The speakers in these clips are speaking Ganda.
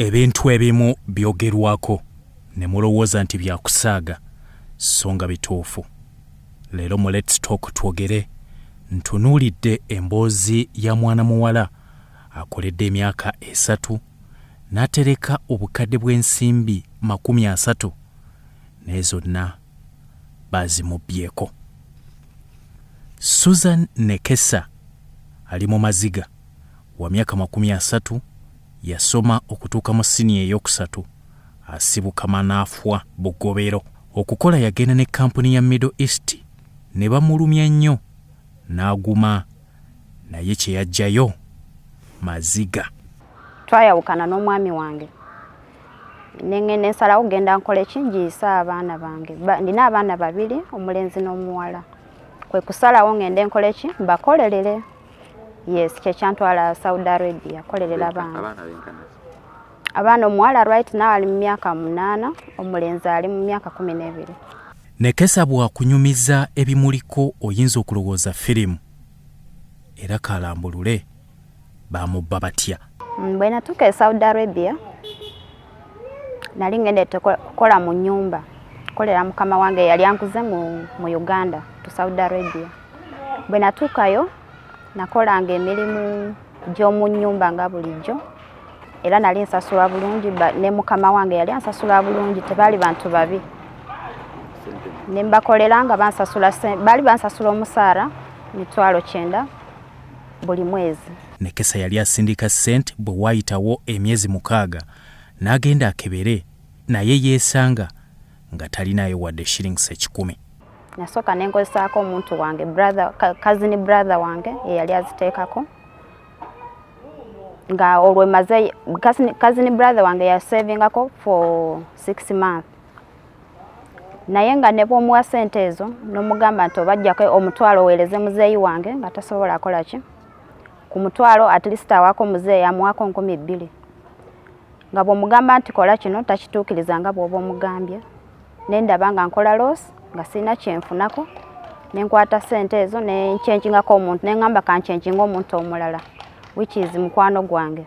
Ebintu ebimu byogerwako ne mulowooza nti byakusaaga so nga bituufu. Leero mu Let's Talk twogere ntunuulidde emboozi ya mwana muwala akoledde emyaka 3 n'atereka obukadde bw'ensimbi 30 naye zonna bazimubbyeko. Susan Nekesa ali Mumaziga wa myaka 30 yasoma okutuuka mu siniya eyokusatu asibuka manaafwa bugobero. Okukola yagenda ne kampuni ya Middle East ne bamulumya nnyo n'aguma naye kye yajjayo Maziga. Twayawukana n'omwami wange nengende nsalawo genda nkole kinjiisa abaana bange. Ndina abaana 2, omulenzi n'omuwala. Kwe kusalawo ngende nkole ki bakolerere. Yes, kye kyantwala Saudi Arabia kolerera abaana. Abaana omuwala right now ali mu myaka 8, omulenzi ali mu myaka 12. Nekesa bwakunyumiza ebimuliko oyinza okulowooza firimu era kalambulule bamubba batya. Bwe natuuka e Saudi Arabia nali ngende kukola mu nnyumba kolera mukama wange yali ankuze mu Uganda to Saudi Arabia. Bwe natuukayo nakolanga emirimu gy'omu nnyumba nga bulijjo era nali nsasula bulungi ne mukama wange yali ansasula bulungi, tebaali bantu babi. Ne mbakoleranga baali bansasula omusaara $900 buli mwezi. Nekesa yali asindika ssente bwe waayitawo emyezi 6 n'agenda akebere naye yeesanga nga talinayo wadde shillings 10. Nasooka nenkozesaako omuntu wange cousin brother wange eyali aziteekako nga olwe maze cousin brother wange yasavingako for 6 months. Naye nga ne bw'omuwa ssente ezo n'omugamba nti obajjako omutwalo oweereze muzeeyi wange nga tasobola akola ki ku mutwalo at least awako muzeeyi amuwako 2,000. Nga bw'omugamba nti kola kino takituukiriza nga bw'oba omugambye. Nendaba nga nkola loss nga sina kyenfunako nenkwata ssente ezo nenkyenjingako omuntu nengamba kankyenjinga omuntu omulala which is mukwano gwange.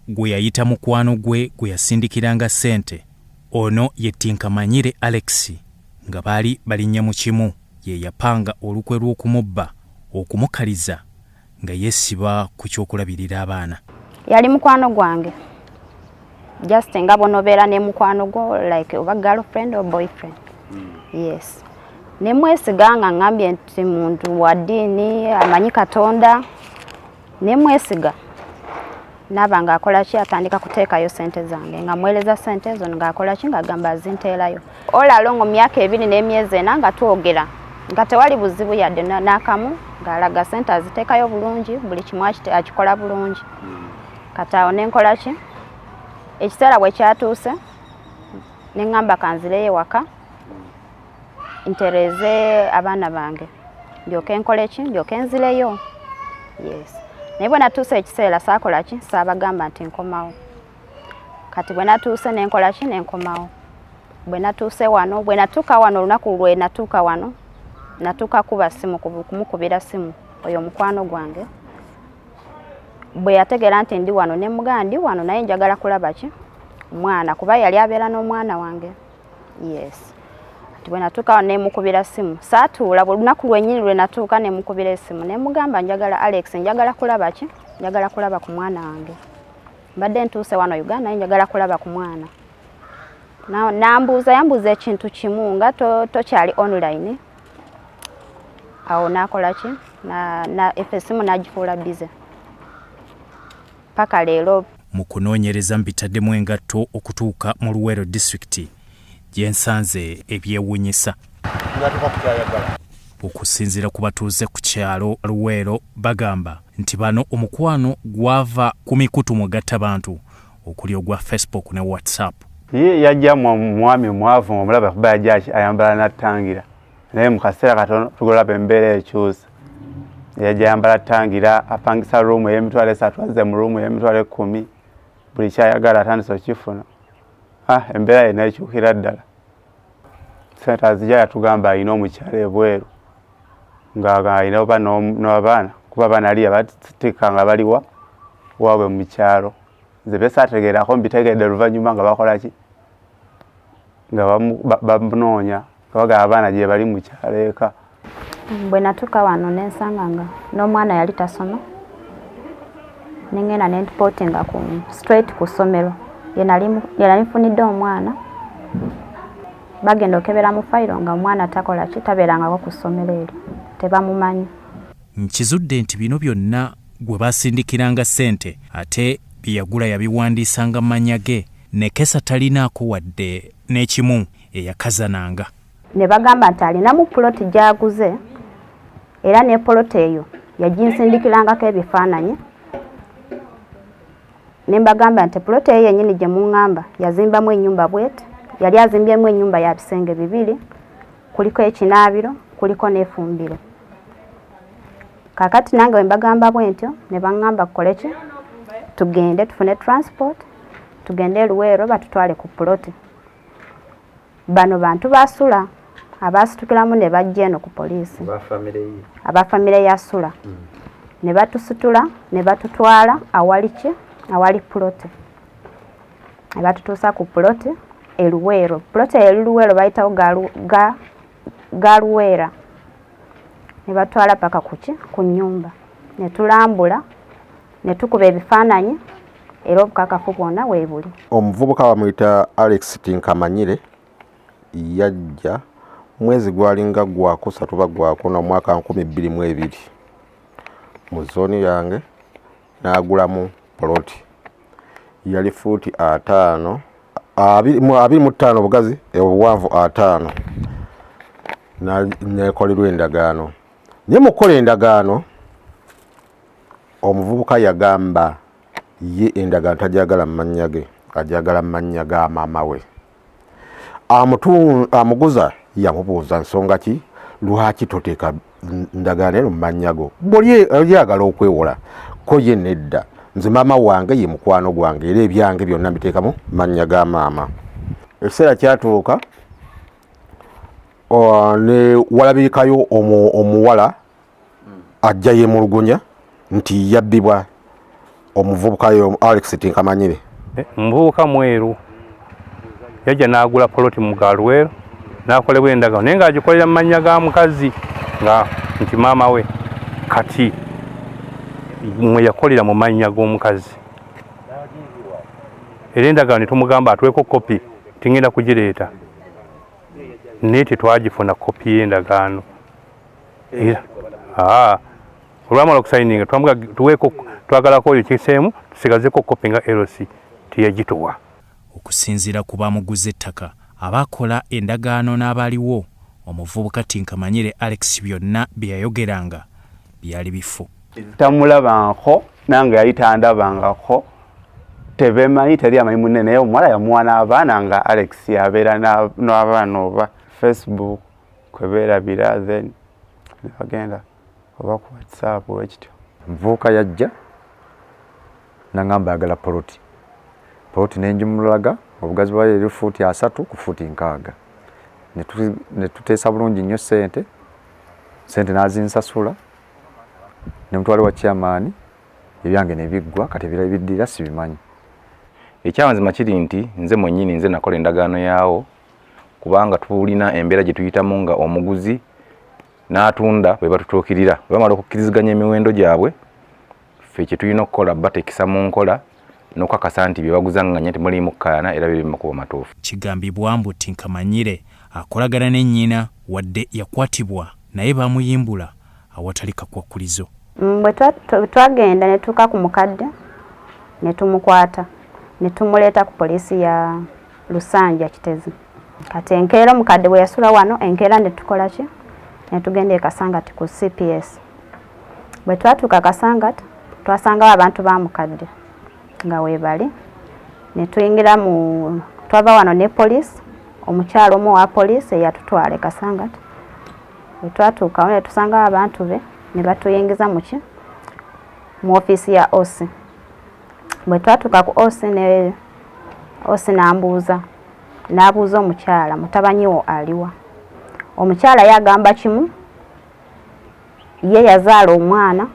Gwe yayita mukwano gwe yasindikiranga ssente. Ono ye Tinkamanyire Alex nga baali balinnya mu kimu ye yapanga olukwe lw'okumubba okumukaliza nga yesiba ku kyokulabirira abaana. Yali mukwano gwange just nga bonobeera ne mukwano gwo like oba girlfriend or boyfriend. Yes. Ne mwesiga nga ngambye nti muntu wa ddiini amanyi Katonda. Ne mwesiga nabanga akola ki atandika kuteekayo ssente zange nga mweleza ssente ezo nga akola ki nga gamba azinteerayo. Ola alongo myaka 2 n'emyezi 4 nga twogera nga tewali buzibu yadde n'akamu ng'alaga ssente aziteekayo bulungi buli kimu akikola bulungi. Kataawo nenkola ki ekiseera bwe kyatuuse nengamba kanzireyo waka ntereze abaana bange ndyoke nkole ki ndyoke nzireyo. Yes. Naye bwe natuuse ekiseera saakola ki saabagamba nti nkomawo. Kati bwe natuuse nenkola ki nenkomawo. Bwe natuuse wano bwe natuuka wano olunaku lwe natuuka wano natuuka kuba simu kumukubira simu oyo mukwano gwange. Bwe yategeera nti ndi wano ne mugamba ndi wano naye njagala kulaba ki omwana kuba yali abeera n'omwana wange. Yes. Bwe natuuka ne mukubira simu saatuula olunaku lwennyini lwe natuuka ne mukubira esimu ne mugamba njagala Alex njagala kulaba ki njagala kulaba ku mwana wange. Mbadde ntuuse wano Uganda naye njagala kulaba ku mwana. Yambuuza ekintu kimu nga tokyali online. Awo nakola ki na efesimu nagifuula bize. Paka leero mu kunoonyereza mbitaddemu engatto okutuuka mu Luweero district gyensanze ebyewuunyisa. Okusinziira ku batuuze ku kyalo Luweero bagamba nti bano omukwano gwava ku mikutu mugattabantu okuli ogwa Facebook ne WhatsApp. Ye yajja mwami mwavu omulaba kuba yajja ayambala n'attangira naye mu kaseera katono tugolaba embeera ekyusa. Yajja ayambala attangira apangisa ruumu ey'emitwalo 3 azze mu ruumu ey'emitwalo 10 buli kyayagala atandise okifuna. Embeera ye nekyukira ddala. Ssente azijja yatugamba alina omukyalo ebweru nga alina oba n'abaana kuba abaana ali abatikka nga baliwa waabwe mu kyalo nze besaategeerako mbitegedde oluvannyuma nga bakola ki nga bamunoonya kabaga abaana gye bali mu kyalo eka. Bwe natuuka wano nensanga nga n'omwana yali tasoma nengenda nentipootinga straight ku ssomero ye nali nfunidde omwana bagenda okebera mu fayiro nga omwana takola ki tabeerangako ku ssomero eryo tebamumanyi. Nkizudde nti bino byonna gwe basindikiranga ssente ate bye yagula yabiwandiisanga mannya ge Nekesa Talinako wadde n'ekimu eyakazananga. Ne bagamba nti alinamu puloti gy'aguze era ne puloti eyo yaginsindikirangako ebifaananyi. Ne mbagamba nti puloti eyo yennyini gye muŋŋamba yazimbamu ennyumba bwete, yali azimbyemu ennyumba ya bisenge 2, kuliko ekinaabiro kuliko n'efumbiro. Kakati nange bwe mbagamba bwentyo ne baŋŋamba kukole ki tugende tufune transport tugende e Luweero batutwale ku puloti. Bano bantu basula abasitukiramu ne bajja eno ku poliisi abafamire ya Sula ne batusitula ne batutwala awali ki awali puloti ne batutuusa ku puloti e Luweero. Puloti eri Luweero bayitawo ga Luweera ne batwala paka kuki ku nnyumba ne tulambula ne tukuba ebifaananyi era obukakafu bwonna weebuli. Omuvubuka bamuyita Alex Tinkamanyire yajja mwezi gwalinga gwakusatu bagwakuna omwaka 2022 mu zooni yange n'agulamu poloti yali fuuti 5 25 obugazi obuwanvu 5 nekolerwa endagaano. Naye mu kukola endagaano omuvubuka yagamba ye endagaano tajagala mu mannya ge ajagala mu mannya ga maama we. Amuguza yamubuuza nsonga ki lwaki toteeka ndagaano eno mu mannya go buli oyagala okwewola ko ye nedda nze maama wange ye mukwano gwange era ebyange byonna mbiteekamu mannya ga maama. Ekiseera kyatuuka ne walabikayo omuwala ajja yemulugunya nti yabbibwa omuvubukayo Alex Tinkamanyire. Omuvubuka mweru yajja n'agula poloti mu Luweero n'akolebwa endagaano naye ng'agikolera mu mannya ga mukazi nga nti maama we kati mwe yakolera mu mannya g'omukazi. Era endagaano ne tumugamba atuweeko kopi tingenda kugireeta naye tetwagifuna kopi y'endagaano. Olwamala okusayininga tuweeko twagalako oyo kiseemu tusigazeko kopi nga LC tiyagituwa. Okusinziira ku bamuguza ettaka abakola endagaano n'abaliwo omuvubuka Tinkamanyire Alex byonna bye yayogeranga byali bifu. Tamulabanko nange yali tandabangako tebemanyi teri amanyi munne naye omuwala yamuwa n'abaana nga Alex yabeera n'abaana oba Facebook kwebeerabira then nebagenda oba ku WhatsApp wekityo. Muvubuka yajja nangamba agala poloti nenjimulaga obugazi bwayo eri fuuti 3 ku fuuti 6 ne tuteesa bulungi nnyo ssente nazinsasula ne mutwale wa chairman ebyange ne biggwa kati biddira sibimanyi. Ekyawanzima kiri nti nze mwennyini nze nakola endagaano yaawo kubanga tulina embeera gye tuyitamu nga omuguzi n'atunda bwe batutuukirira bwe bamala okukkiriziganya emiwendo gyabwe ffe kye tulina okukola batekisa mu nkola n'okukakasa nti bye baguzanganya nti mulimu kkaana era biri mu makubo matuufu. Kigambibwa mbu Tinkamanyire akolagana ne nnyina wadde yakwatibwa naye bamuyimbula awatali kakwakulizo. Bwe twagenda ne tuuka ku mukadde ne tumukwata ne tumuleeta ku poliisi ya Lusanja Kitezi. Kati enkeera omukadde bwe yasula wano enkeera ne tukola ki ne tugenda e Kasangati ku CPS. Bwe twatuuka Kasangati twasangawo abantu ba mukadde nga weebali ne tuyingira twava wano ne poliisi omukyalo omu wa poliisi eyatutwala e Kasangati. Bwe twatuukawo ne tusangawo abantu be ne batuyingiza mu ofiisi ya OC. Bwe twatuuka ku OC n'abuuza omukyala mutabanyi wo aliwa. Omukyala yagamba kimu ye yazaala omwana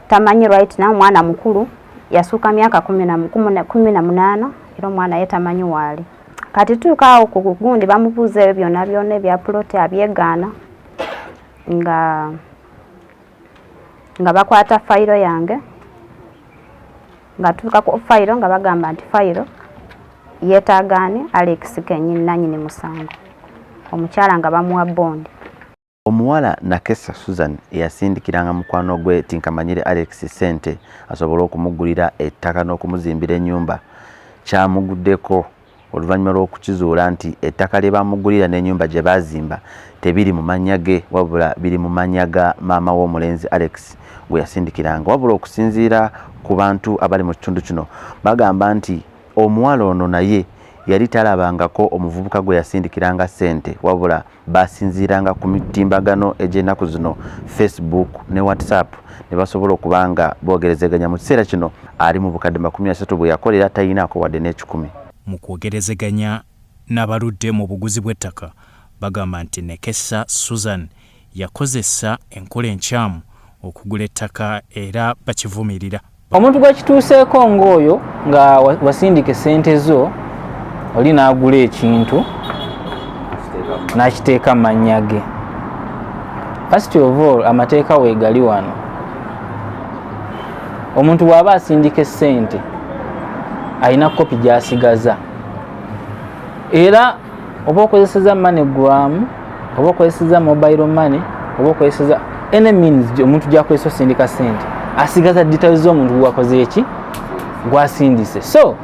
tamanyi right na omwana mukulu yasuka myaka 18 era omwana yetamanyi wali kati tuukaawo ku gundi bamubuuza ebyo byonna ebya ploti abyegaana nga bakwata fayiro yange nga tuuka ku fayiro nga bagamba nti fayiro yeetaagaani Alex kenyini nanyini musango omukyala nga bamuwa bondi. Omuwala Nekesa Susan eyasindikiranga mukwano gwe tinkamanyire Alex ssente asobole okumugulira ettaka n'okumuzimbira enyumba kyamuguddeko oluvannyuma lw'okukizuula nti ettaka lye bamugulira n'ennyumba gye baazimba tebiri mu mannya ge wabula biri mu mannya ga maama w'omulenzi Alex Gweyasindikiranga. Wabula okusinziira ku bantu abali mu kitundu kino bagamba nti omuwala ono naye yali talabangako omuvubuka Gweyasindikiranga ssente wabula basinziiranga ku mitimbagano egy'ennaku zino Facebook ne WhatsApp ne basobola okubanga boogerezeganya mu kiseera kino ali mu bukadde 30 bwe yakolera Talinako wadde n'ekikumi. Mu kwogerezeganya n'abaludde mu buguzi bw'ettaka bagamba nti Nekesa Susan yakozesa enkola enkyamu okugula ettaka era bakivumirira. Omuntu gwekituuseeko ng'oyo nga wasindika ssente zo oli n'agula ekintu n'akiteeka mu mannya ge. First of all, amateeka weegali wano. Omuntu bw'aba asindika ssente alina kopi gy'asigaza era oba okozeseza MoneyGram oba okozeseza mobile money oba okozeseza any means omuntu gy'akozesa osindika ssente asigaza details z'omuntu gwakoze eki gwasindise. So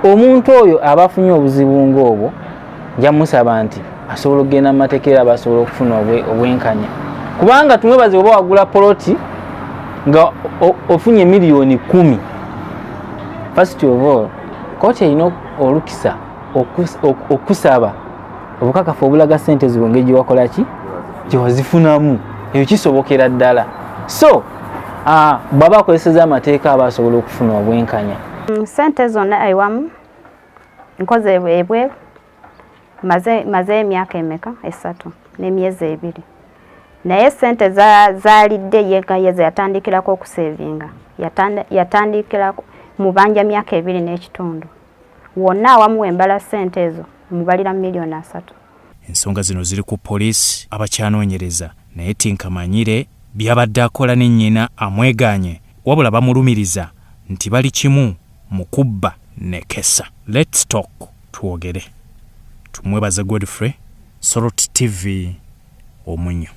omuntu oyo aba afunye obuzibu ng'obwo njamusaba nti asobola okugenda mu mateeka era basobola okufuna obwenkanya kubanga tumwebaze oba wagula poloti nga ofunye miliyoni 10. First of all, kooti erina olukisa okusaba obukakafu obulaga ssente zo ngeri gye wakola ki gye wazifunamu ebyo kisobokera ddala. So baba akozeseza amateeka aba asobola okufuna obwenkanya. Ssente zonna ewamu nkoze ebweru maze emyaka emeka 3 n'emyezi 2 naye ssente zaalidde yegayeza yatandikirako okusevinga yatandikira mu banja myaka 2 n'ekitundu wonna awamu wembala ssente ezo mubalira miliyoni 3. Ensonga zino ziri ku poliisi abakyanoonyereza naye tinkamanyire byabadde akola ne nnyina amweganye wabula bamulumiriza nti bali kimu mu kubba Nekesa. Let's talk tuwogere. Tumwebaze Godfrey, Soroti TV, Omunyo.